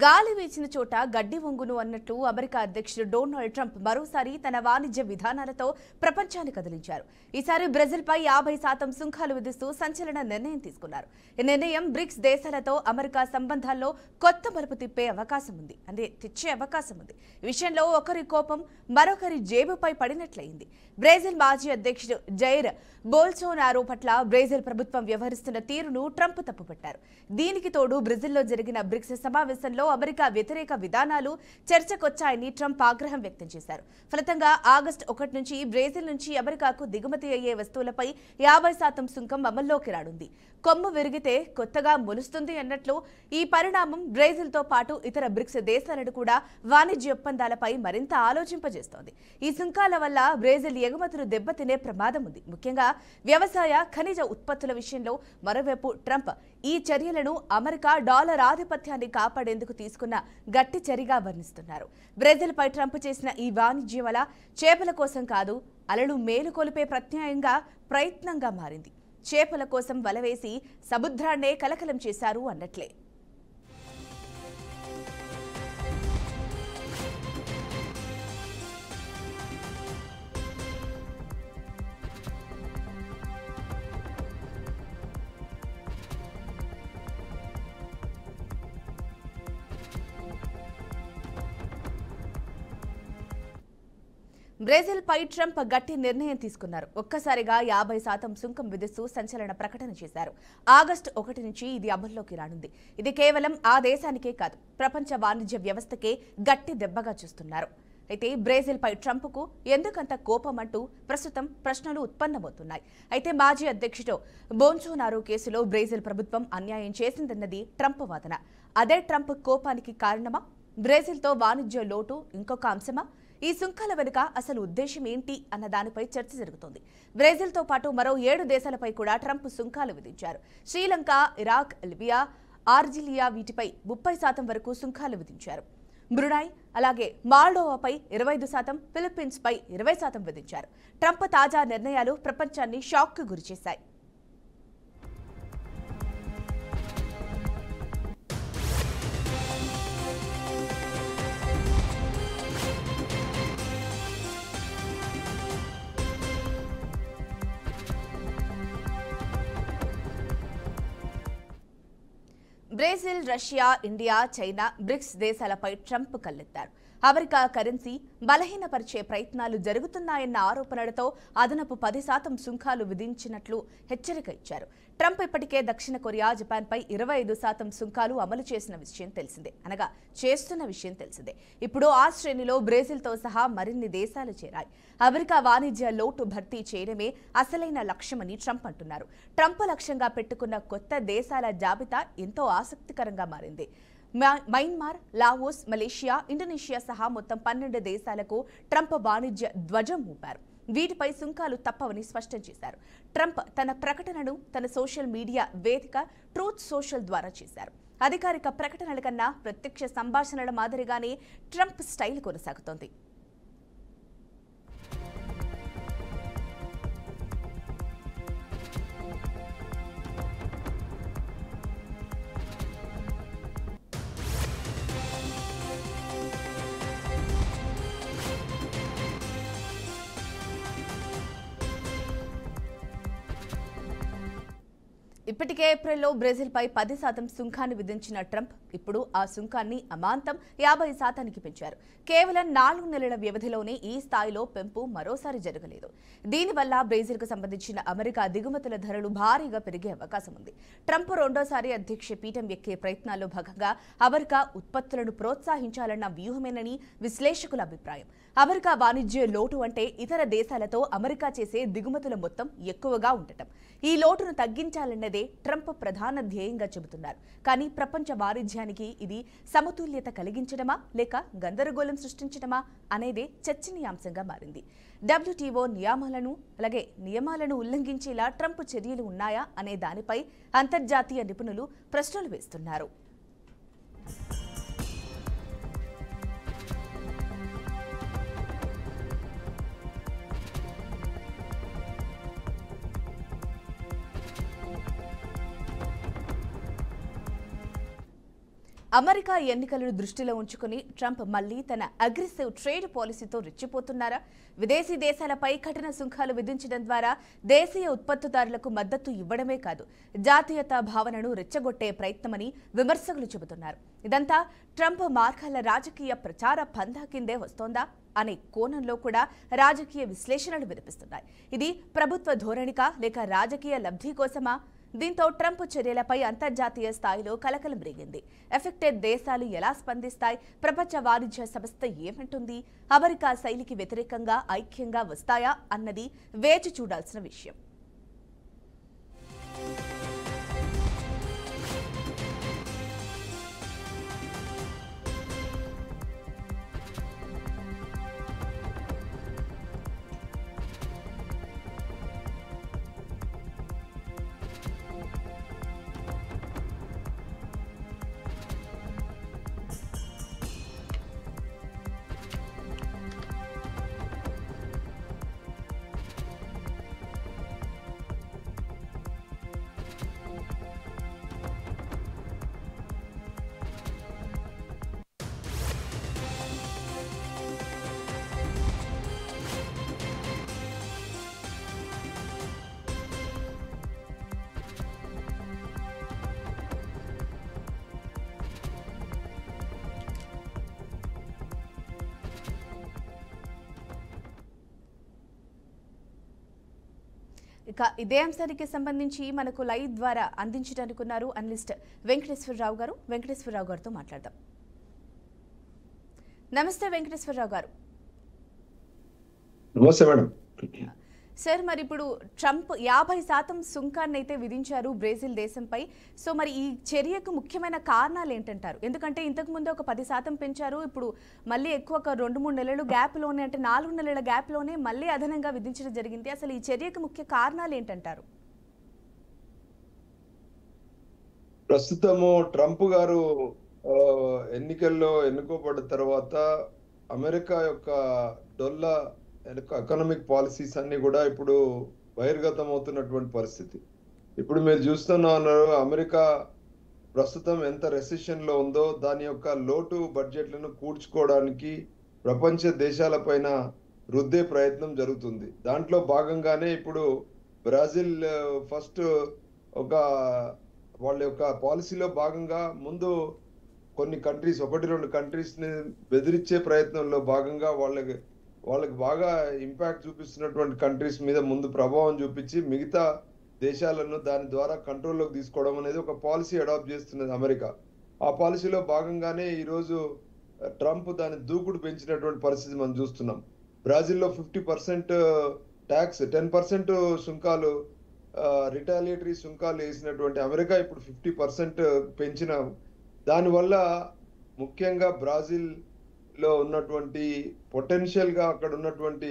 గాలి వీచిన చోట గడ్డి వంగును అన్నట్లు అమెరికా అధ్యక్షుడు డొనాల్డ్ ట్రంప్ మరోసారి తన వాణిజ్య విధానాలతో ప్రపంచాన్ని కదిలించారు. ఈసారి బ్రెజిల్పై 50% సుంకాలు విధిస్తూ సంచలన నిర్ణయం తీసుకున్నారు. ఈ నిర్ణయం బ్రిక్స్ దేశాలతో అమెరికా సంబంధాల్లో కొత్త మలుపు తెచ్చే అవకాశం ఉంది. ఈ విషయంలో ఒకరి కోపం మరొకరి జేబుపై పడినట్లయింది. బ్రెజిల్ మాజీ అధ్యక్షుడు జైర్ బోల్సోనారో పట్ల బ్రెజిల్ ప్రభుత్వం వ్యవహరిస్తున్న తీరును ట్రంప్ తప్పుపట్టారు. దీనికి తోడు బ్రెజిల్లో జరిగిన బ్రిక్స్ సమావేశంలో అమెరికా వ్యతిరేక విధానాలు చర్చకొచ్చాయని ట్రంప్ ఆగ్రహం వ్యక్తం చేశారు. ఫలితంగా ఆగస్టు 1 నుంచి బ్రెజిల్ నుంచి అమెరికాకు దిగుమతి అయ్యే వస్తువులపై 50% సుంకం అమల్లోకి రానుంది. కొమ్ము విరిగితే కొత్తగా మొలుస్తుంది అన్నట్లు ఈ పరిణామం బ్రెజిల్తో పాటు ఇతర బ్రిక్స్ దేశాలను కూడా వాణిజ్య ఒప్పందాలపై మరింత ఆలోచింపజేస్తోంది. ఈ సుంకాల వల్ల బ్రెజిల్ ఎగుమతులు దెబ్బతినే ప్రమాదం ఉంది, ముఖ్యంగా వ్యవసాయ ఖనిజ ఉత్పత్తుల విషయంలో. మరోవైపు ట్రంప్ ఈ చర్యలను అమెరికా డాలర్ ఆధిపత్యాన్ని కాపాడేందుకు తీసుకున్న గట్టి చర్యగా వర్ణిస్తున్నారు. బ్రెజిల్పై ట్రంప్ చేసిన ఈ వాణిజ్య వల చేపల కోసం కాదు, అలలు మేలుకొలిపే ప్రయత్నంగా మారింది. చేపల కోసం వలవేసి సముద్రాన్నే కలకలం చేశారు అన్నట్లే. బ్రెజిల్పై ట్రంప్ గట్టి నిర్ణయం తీసుకున్నారు. ఒక్కసారిగా 50% సుంకం విధిస్తూ సంచలన ప్రకటన చేశారు. ఆగస్టు 1 నుంచి ఇది అమల్లోకి రానుంది. ఇది కేవలం ఆ దేశానికే కాదు, ప్రపంచ వాణిజ్య వ్యవస్థకే గట్టి దెబ్బగా చూస్తున్నారు. అయితే బ్రెజిల్పై ట్రంప్కు ఎందుకంత కోపం అంటూ ప్రస్తుతం ప్రశ్నలు ఉత్పన్నమవుతున్నాయి. అయితే మాజీ అధ్యక్షుడు బోల్సోనారో కేసులో బ్రెజిల్ ప్రభుత్వం అన్యాయం చేసిందన్నది ట్రంప్ వాదన. అదే ట్రంప్ కోపానికి కారణమా? బ్రెజిల్తో వాణిజ్య లోటు ఇంకొక అంశమా? ఈ సుంకాల వెనుక అసలు ఉద్దేశం ఏంటి అన్న దానిపై చర్చ జరుగుతోంది. బ్రెజిల్తో పాటు మరో 7 దేశాలపై కూడా ట్రంప్ సుంకాలు విధించారు. శ్రీలంక, ఇరాక్, లిబియా, ఆర్జిలియా వీటిపై 30% వరకు సుంకాలు విధించారు. బ్రునై, అలాగే మాల్డోవాపై 25%, ఫిలిప్పీన్స్పై 20% విధించారు. ట్రంప్ తాజా నిర్ణయాలు ప్రపంచాన్ని షాక్కు గురిచేశాయి. Brazil, Russia, India, China, BRICS దేశాలపై ట్రంప్ కళ్ళెత్తారు. అమెరికా కరెన్సీ బలహీనపరిచే ప్రయత్నాలు జరుగుతున్నాయన్న ఆరోపణలతో అదనపు 10% సుంకాలు విధించినట్లు హెచ్చరిక ఇచ్చారు. ట్రంప్ ఇప్పటికే దక్షిణ కొరియా, జపాన్పై 25% సుంకాలు అమలు చేస్తున్న విషయం తెలిసిందే. ఇప్పుడు ఆ శ్రేణిలో బ్రెజిల్తో సహా మరిన్ని దేశాలు చేరాయి. అమెరికా వాణిజ్య లోటు భర్తీ చేయడమే అసలైన లక్ష్యమని ట్రంప్ అంటున్నారు. ట్రంప్ లక్ష్యంగా పెట్టుకున్న కొత్త దేశాల జాబితా ఎంతో ఆసక్తికరంగా మారింది. మయన్మార్, లావోస్, మలేషియా, ఇండోనేషియా సహా మొత్తం 12 దేశాలకు ట్రంప్ వాణిజ్య ధ్వజం ఊపారు. వీటిపై సుంకాలు తప్పవని స్పష్టం చేశారు. ట్రంప్ తన ప్రకటనను తన సోషల్ మీడియా వేదిక ట్రూత్ సోషల్ ద్వారా చేశారు. అధికారిక ప్రకటనల కన్నా ప్రత్యక్ష సంభాషణల మాదిరిగానే ట్రంప్ స్టైల్ కొనసాగుతోంది. ఇప్పటికే ఏప్రిల్లో బ్రెజిల్పై 10% సుంకాన్ని విధించిన ట్రంప్ ఇప్పుడు ఆ సుంకాన్ని అమాంతం 50%కి పెంచారు. కేవలం 4 నెలల వ్యవధిలోనే ఈ స్థాయిలో పెంపు మరోసారి జరగలేదు. దీనివల్ల బ్రెజిల్కు సంబంధించిన అమెరికా దిగుమతుల ధరలు భారీగా పెరిగే అవకాశం ఉంది. ట్రంప్ రెండోసారి అధ్యక్ష పీఠం ఎక్కే ప్రయత్నాల్లో భాగంగా అమెరికా ఉత్పత్తులను ప్రోత్సహించాలన్న వ్యూహమేనని విశ్లేషకుల అభిప్రాయం. అమెరికా వాణిజ్య లోటు అంటే ఇతర దేశాలతో అమెరికా చేసే దిగుమతుల మొత్తం ఎక్కువగా ఉండటం. ఈ లోటును తగ్గించాలన్నదే ట్రంప్ ప్రధాన ధ్యేయంగా చెబుతున్నారు. కానీ ప్రపంచ వాణిజ్యానికి ఇది సమతుల్యత కలిగించడమా లేక గందరగోళం సృష్టించడమా అనేదే చర్చనీయాంశంగా మారింది. WTO నియమాలను ఉల్లంఘించేలా ట్రంప్ చర్యలు ఉన్నాయా అనే దానిపై అంతర్జాతీయ నిపుణులు ప్రశ్నలు వేస్తున్నారు. అమెరికా ఎన్నికలను దృష్టిలో ఉంచుకుని ట్రంప్ మళ్లీ తన అగ్రెసివ్ ట్రేడ్ పాలసీతో రెచ్చిపోతున్నారా? విదేశీ దేశాలపై కఠిన సుంకాలు విధించడం ద్వారా దేశీయ ఉత్పత్తిదారులకు మద్దతు ఇవ్వడమే కాదు, జాతీయతా భావనను రెచ్చగొట్టే ప్రయత్నమని విమర్శకులు చెబుతున్నారు. ఇదంతా ట్రంప్ మార్గాల రాజకీయ ప్రచార పందా కిందే వస్తోందా అనే కోణంలో కూడా రాజకీయ విశ్లేషణలు వినిపిస్తున్నాయి. ఇది ప్రభుత్వ ధోరణికా లేక రాజకీయ లబ్ధి కోసమా? దీంతో ట్రంప్ చర్యలపై అంతర్జాతీయ స్థాయిలో కలకలం రేగింది. ఎఫెక్టెడ్ దేశాలు ఎలా స్పందిస్తాయి? ప్రపంచ వాణిజ్య సంస్థ ఏమంటుంది? అమెరికా శైలికి వ్యతిరేకంగా ఐక్యంగా వస్తాయా అన్నది వేచి చూడాల్సిన విషయం. ఇక ఇదే అంశానికి సంబంధించి మనకు లైవ్ ద్వారా అందించడానికి ఉన్నారు అనలిస్ట్ వెంకటేశ్వరరావు గారు. వెంకటేశ్వరరావు గారితో మాట్లాడదాం. నమస్తే వెంకటేశ్వరరావు గారు. నమస్తే మేడం. సార్, మరి ఇప్పుడు ట్రంప్ 50% సుంకాన్ని అయితే విధించారు బ్రెజిల్ దేశంపై. సో మరి ఈ చర్యకు ముఖ్యమైన కారణాలు ఏంటంటారు? ఎందుకంటే ఇంతకు ముందు ఒక 10% పెంచారు, ఇప్పుడు మళ్ళీ ఎక్కువ ఒక 2-3 నెలలు గ్యాప్లోనే, అంటే 4 నెలల గ్యాప్లోనే మళ్ళీ అదనంగా విధించడం జరిగింది. అసలు ఈ చర్యకు ముఖ్య కారణాలు ఏంటంటారు? ప్రస్తుతము ట్రంప్ గారు ఎన్నికల్లో ఎన్నుకోబడ్డ తర్వాత అమెరికా యొక్క డొల్ల ఎకనామిక్ పాలసీస్ అన్ని కూడా ఇప్పుడు బహిర్గతం అవుతున్నటువంటి పరిస్థితి. ఇప్పుడు మీరు చూస్తున్నారు, అమెరికా ప్రస్తుతం ఎంత రెసిషన్ లో ఉందో దాని యొక్క లోటు బడ్జెట్లను కూర్చుకోవడానికి ప్రపంచ దేశాలపైన రుద్దే ప్రయత్నం జరుగుతుంది. దాంట్లో భాగంగానే ఇప్పుడు బ్రెజిల్ ఫస్ట్ ఒక వాళ్ళ యొక్క పాలసీలో భాగంగా ముందు కొన్ని కంట్రీస్, 1-2 కంట్రీస్ ని బెదిరించే ప్రయత్నంలో భాగంగా వాళ్ళకి బాగా ఇంపాక్ట్ చూపిస్తున్నటువంటి కంట్రీస్ మీద ముందు ప్రభావం చూపించి మిగతా దేశాలను దాని ద్వారా కంట్రోల్లోకి తీసుకోవడం అనేది ఒక పాలసీ అడాప్ట్ చేస్తున్నది అమెరికా. ఆ పాలసీలో భాగంగానే ఈరోజు ట్రంప్ దాని దూకుడు పెంచినటువంటి పరిస్థితి మనం చూస్తున్నాం. బ్రెజిల్లో 50% ట్యాక్స్, 10% సుంకాలు, రిటాలియేటరీ సుంకాలు వేసినటువంటి అమెరికా ఇప్పుడు 50% పెంచిన దానివల్ల ముఖ్యంగా బ్రెజిల్ లో ఉన్నటువంటి పొటెన్షియల్ గా అక్కడ ఉన్నటువంటి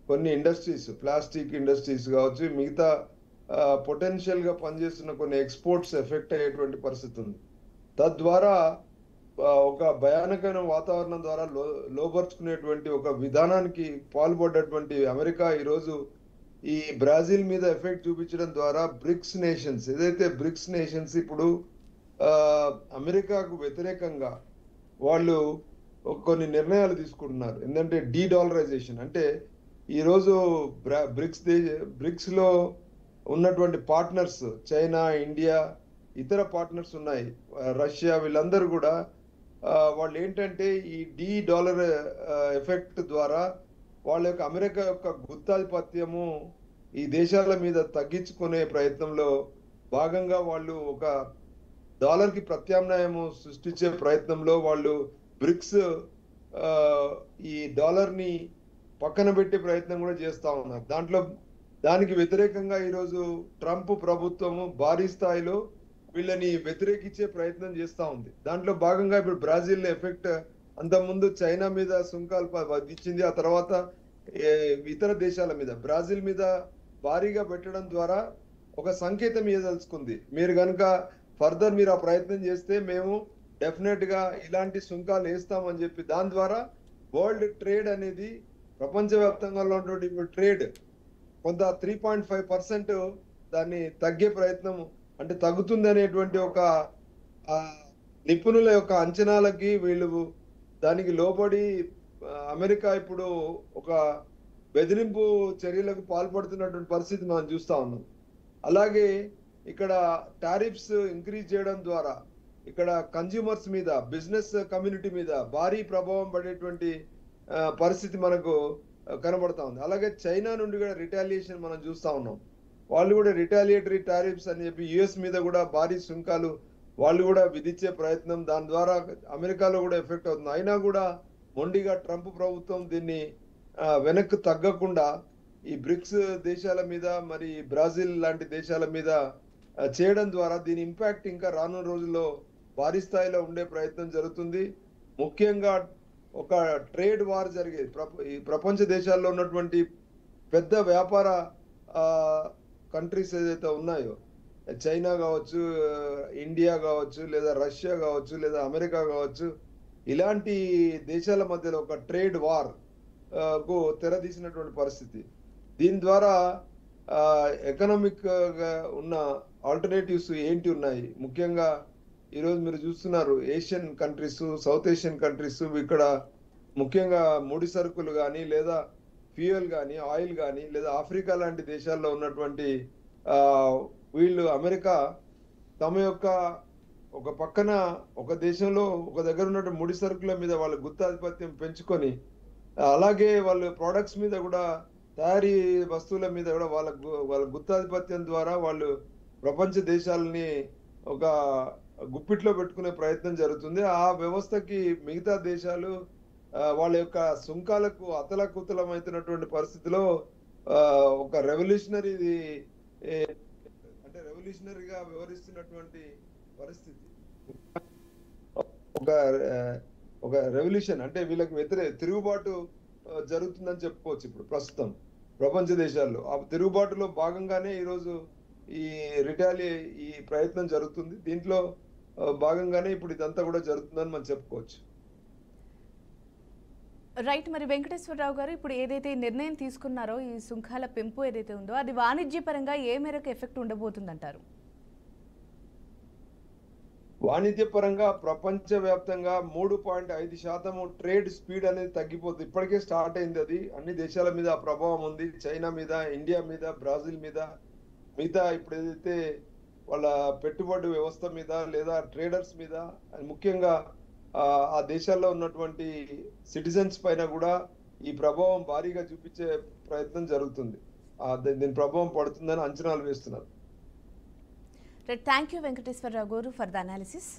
కొన్ని ఇండస్ట్రీస్, ప్లాస్టిక్ ఇండస్ట్రీస్ కావచ్చు, మిగతా పొటెన్షియల్ గా పనిచేస్తున్న కొన్ని ఎక్స్పోర్ట్స్ ఎఫెక్ట్ అయ్యేటువంటి పరిస్థితి ఉంది. తద్వారా ఒక భయానకమైన వాతావరణం ద్వారా లోపరుచుకునేటువంటి ఒక విధానానికి పాల్పడ్డటువంటి అమెరికా ఈరోజు ఈ బ్రెజిల్ మీద ఎఫెక్ట్ చూపించడం ద్వారా బ్రిక్స్ నేషన్స్, ఏదైతే బ్రిక్స్ నేషన్స్ ఇప్పుడు అమెరికాకు వ్యతిరేకంగా వాళ్ళు కొన్ని నిర్ణయాలు తీసుకుంటున్నారు. ఏంటంటే డీడాలరైజేషన్, అంటే ఈరోజు బ్రిక్స్ లో ఉన్నటువంటి పార్ట్నర్స్, చైనా, ఇండియా, ఇతర పార్ట్నర్స్ ఉన్నాయి, రష్యా, వీళ్ళందరూ కూడా వాళ్ళు ఏంటంటే ఈ డీడాలర్ ఎఫెక్ట్ ద్వారా వాళ్ళ యొక్క అమెరికా యొక్క గుత్తాధిపత్యము ఈ దేశాల మీద తగ్గించుకునే ప్రయత్నంలో భాగంగా వాళ్ళు ఒక డాలర్కి ప్రత్యామ్నాయము సృష్టించే ప్రయత్నంలో వాళ్ళు బ్రిక్స్ ఈ డాలర్ ని పక్కన పెట్టే ప్రయత్నం కూడా చేస్తా ఉన్నారు. దానికి వ్యతిరేకంగా ఈరోజు ట్రంప్ ప్రభుత్వము భారీ స్థాయిలో వీళ్ళని వ్యతిరేకించే ప్రయత్నం చేస్తా ఉంది. దాంట్లో భాగంగా ఇప్పుడు బ్రెజిల్ ఎఫెక్ట్, అంతకుముందు చైనా మీద సుంకాలు విధించింది, ఆ తర్వాత ఇతర దేశాల మీద, బ్రెజిల్ మీద భారీగా పెట్టడం ద్వారా ఒక సంకేతం ఇవ్వదలుచుకుంది. మీరు కనుక ఫర్దర్ మీరు ఆ ప్రయత్నం చేస్తే మేము డెఫినెట్ గా ఇలాంటి సుంకాలు వేస్తామని చెప్పి, దాని ద్వారా వరల్డ్ ట్రేడ్ అనేది ప్రపంచవ్యాప్తంగా ఉన్నటువంటి ట్రేడ్ కొంత 3.5% దాన్ని తగ్గే ప్రయత్నం, అంటే తగ్గుతుంది అనేటువంటి ఒక నిపుణుల యొక్క అంచనాలకి వీళ్ళు దానికి లోబడి అమెరికా ఇప్పుడు ఒక బెదిరింపు చర్యలకు పాల్పడుతున్నటువంటి పరిస్థితి మనం చూస్తా ఉన్నాం. అలాగే ఇక్కడ టారిఫ్స్ ఇంక్రీజ్ చేయడం ద్వారా ఇక్కడ కన్జ్యూమర్స్ మీద, బిజినెస్ కమ్యూనిటీ మీద భారీ ప్రభావం పడేటువంటి పరిస్థితి మనకు కనబడతా ఉంది. అలాగే చైనా నుండి కూడా రిటాలియేషన్ మనం చూస్తా ఉన్నాం. వాళ్ళు కూడా రిటాలియేటరీ టారిఫ్స్ అని చెప్పి యుఎస్ మీద కూడా భారీ సుంకాలు వాళ్ళు కూడా విధించే ప్రయత్నం, దాని ద్వారా అమెరికాలో కూడా ఎఫెక్ట్ అవుతుంది. అయినా కూడా మొండిగా ట్రంప్ ప్రభుత్వం దీన్ని వెనక్కి తగ్గకుండా ఈ బ్రిక్స్ దేశాల మీద, మరి బ్రాజిల్ లాంటి దేశాల మీద చేయడం ద్వారా దీని ఇంపాక్ట్ ఇంకా రానున్న రోజుల్లో భారీ స్థాయిలో ఉండే ప్రయత్నం జరుగుతుంది. ముఖ్యంగా ఒక ట్రేడ్ వార్ జరిగేది ఈ ప్రపంచ దేశాల్లో ఉన్నటువంటి పెద్ద వ్యాపార కంట్రీస్ ఏదైతే ఉన్నాయో, చైనా కావచ్చు, ఇండియా కావచ్చు, లేదా రష్యా కావచ్చు, లేదా అమెరికా కావచ్చు, ఇలాంటి దేశాల మధ్యలో ఒక ట్రేడ్ వార్ కు తెరదీసినటువంటి పరిస్థితి. దీని ద్వారా ఎకనామిక్ గా ఉన్న ఆల్టర్నేటివ్స్ ఏంటి ఉన్నాయి? ముఖ్యంగా ఈరోజు మీరు చూస్తున్నారు Asian countries, south Asian countries, ఇక్కడ ముఖ్యంగా ముడి సరుకులు కానీ, లేదా ఫ్యూయల్ కానీ, ఆయిల్ కానీ, లేదా ఆఫ్రికా లాంటి దేశాల్లో ఉన్నటువంటి వీళ్ళు అమెరికా తమ యొక్క ఒక పక్కన ఒక దేశంలో ఒక దగ్గర ఉన్నటువంటి ముడి సరుకుల మీద వాళ్ళ గుత్తాధిపత్యం పెంచుకొని, అలాగే వాళ్ళు ప్రొడక్ట్స్ మీద కూడా, తయారీ వస్తువుల మీద కూడా వాళ్ళ గుత్తాధిపత్యం ద్వారా వాళ్ళు ప్రపంచ దేశాలని ఒక గుప్పిట్లో పెట్టుకునే ప్రయత్నం జరుగుతుంది. ఆ వ్యవస్థకి మిగతా దేశాలు వాళ్ళ యొక్క సుంకాలకు అతలకుతలమైతున్నటువంటి పరిస్థితిలో ఒక రెవల్యూషనరీగా వ్యవహరిస్తున్నటువంటి పరిస్థితి. ఒక రెవల్యూషన్ అంటే వీళ్ళకి తిరుగుబాటు జరుగుతుందని చెప్పుకోవచ్చు ఇప్పుడు ప్రస్తుతం ప్రపంచ దేశాల్లో. ఆ తిరుగుబాటులో భాగంగానే ఈరోజు ఈ ప్రయత్నం జరుగుతుంది. దీంట్లో భాగంగానే ఇప్పుడు ఇదంతా కూడా జరుగుతుందని మనం చెప్పుకోవచ్చు. రైట్. మరి వెంకటేశ్వరరావు గారు, ఇప్పుడు ఏదైతే నిర్ణయం తీసుకున్నారో ఈ సుంకాల పెంపు ఏదైతే ఉందో అది వాణిజ్యపరంగా ఏ మేరకు ఎఫెక్ట్ ఉండబోతుందంటారు? వాణిజ్యపరంగా ప్రపంచవ్యాప్తంగా 3.5% ట్రేడ్ స్పీడ్ అనేది తగ్గిపోతుంది. ఇప్పటికే స్టార్ట్ అయింది. అది అన్ని దేశాల మీద ఆ ప్రభావం ఉంది. చైనా మీద, ఇండియా మీద, బ్రాజిల్ మీద, మిగతా ఇప్పుడు ఏదైతే వాళ్ళ పెట్టుబడి వ్యవస్థ మీద, లేదా ట్రేడర్స్ మీద, ముఖ్యంగా ఆ దేశాల్లో ఉన్నటువంటి సిటిజన్స్ పైన కూడా ఈ ప్రభావం భారీగా చూపించే ప్రయత్నం జరుగుతుంది. దీని ప్రభావం పడుతుందని అంచనాలు వేస్తున్నారు. థ్యాంక్ యూ వెంకటేశ్వరరావు గారు ఫర్ ద అనాలిసిస్.